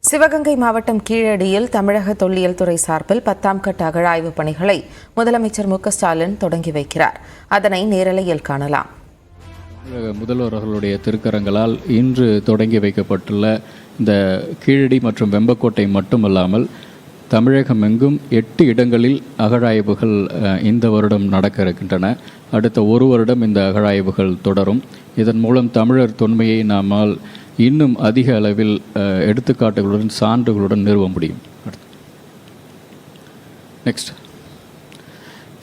சிவகங்கை மாவட்டம் கீழடியில் தமிழக தொல்லியல் துறை சார்பில் 10ஆம் கட்ட அகழாய்வு பணிகளை முதலமைச்சர் மு.க.ஸ்டாலின் தொடங்கி வைக்கிறார். அதனை நேரலையில் காணலாம். முதல்வர்களுடைய திருக்கரங்களால் இன்று தொடங்கி வைக்கப்பட்டுள்ள இந்த கீழடி மற்றும் வெம்பக்கோட்டை மட்டுமல்லாமல் தமிழகம் எங்கும் 8 இடங்களில் அகழாய்வுகள் இந்த வருடம் நடக்க இருக்கின்றன. அடுத்த ஒரு வருடம் இந்த அகழாய்வுகள் தொடரும். இதன் மூலம் தமிழர் தொன்மையை நம்மால் இன்னும் அதிக அளவில் எடுத்துக்காட்டுகளுடன் சான்றுகளுடன் நிறுவ முடியும். நெக்ஸ்ட்,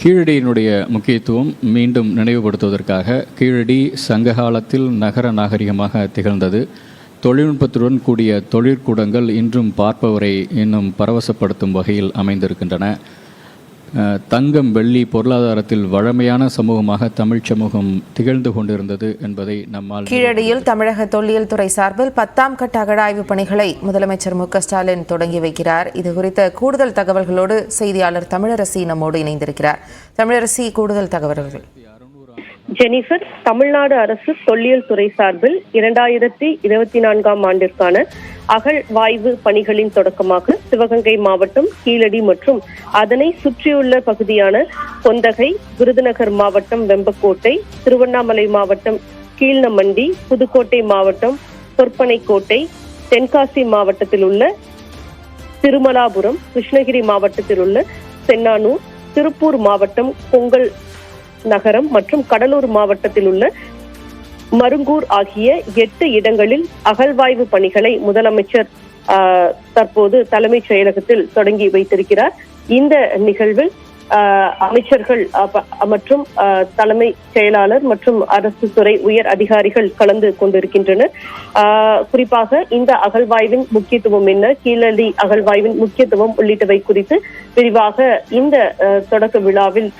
கீழடியினுடைய முக்கியத்துவம் மீண்டும் நினைவுபடுத்துவதற்காக கீழடி சங்ககாலத்தில் நகர நாகரிகமாக திகழ்ந்தது. தொழில்நுட்பத்துடன் கூடிய தொழிற்கூடங்கள் இன்றும் பார்ப்பவரை இன்னும் பரவசப்படுத்தும் வகையில் அமைந்திருக்கின்றன. தங்கம் வெள்ளி பொருளாதாரத்தில் வழமையான சமூகமாக தமிழ் சமூகம் திகழ்ந்து கொண்டிருந்தது என்பதை நம்மால். கீழடியில் தமிழக தொல்லியல் துறை சார்பில் 10ஆம் கட்ட அகழாய்வு பணிகளை முதலமைச்சர் மு.க.ஸ்டாலின் தொடங்கி வைக்கிறார். இது குறித்த கூடுதல் தகவல்களோடு செய்தியாளர் தமிழரசி நம்மோடு இணைந்திருக்கிறார். தமிழரசி, கூடுதல் தகவல்கள். ஜெனிஃபர், தமிழ்நாடு அரசு தொல்லியல் துறை சார்பில் 2024ஆம் ஆண்டிற்கான அகழ்வாய்வு பணிகளின் தொடக்கமாக சிவகங்கை மாவட்டம் கீழடி மற்றும் அதனை சுற்றியுள்ள பகுதியான கொந்தகை, விருதுநகர் மாவட்டம் வெம்பக்கோட்டை, திருவண்ணாமலை மாவட்டம் கீழ்நமண்டி, புதுக்கோட்டை மாவட்டம் பொற்பனைக்கோட்டை, தென்காசி மாவட்டத்தில் உள்ள திருமலாபுரம், கிருஷ்ணகிரி மாவட்டத்தில் உள்ள சென்னானூர், திருப்பூர் மாவட்டம் பொங்கல் நகரம் மற்றும் கடலூர் மாவட்டத்தில் உள்ள மருங்கூர் ஆகிய 8 இடங்களில் அகழ்வாய்வு பணிகளை முதலமைச்சர் தற்போது தலைமைச் செயலகத்தில் தொடங்கி வைத்திருக்கிறார். இந்த நிகழ்வில் அமைச்சர்கள் மற்றும் தலைமை செயலாளர் மற்றும் அரசு துறை உயர் அதிகாரிகள் கலந்து கொண்டிருக்கின்றனர். குறிப்பாக இந்த அகழ்வாய்வின் முக்கியத்துவம் என்ன, கீழடி அகழ்வாய்வின் முக்கியத்துவம் உள்ளிட்டவை குறித்து விரிவாக இந்த தொடக்க விழாவில்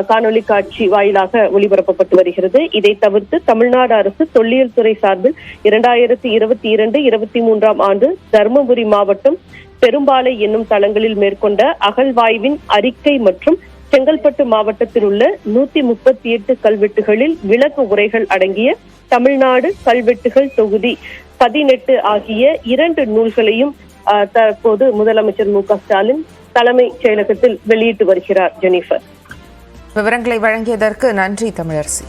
காணொலி காட்சி வாயிலாக ஒளிபரப்பப்பட்டு வருகிறது. இதை தவிர்த்து தமிழ்நாடு அரசு தொல்லியல் துறை சார்பில் 2022-23ஆம் ஆண்டு தருமபுரி மாவட்டம் பெரும்பாலை என்னும் தளங்களில் மேற்கொண்ட அகழ்வாய்வின் அறிக்கை மற்றும் செங்கல்பட்டு மாவட்டத்தில் உள்ள 138 கல்வெட்டுகளில் விளக்க உரைகள் அடங்கிய தமிழ்நாடு கல்வெட்டுகள் தொகுதி 18 ஆகிய 2 நூல்களையும் தற்போது முதலமைச்சர் மு.க.ஸ்டாலின் தலைமை செயலகத்தில் வெளியிட்டு வருகிறார். ஜெனிஃபர், விவரங்களை வழங்கியதற்கு நன்றி தமிழரசி.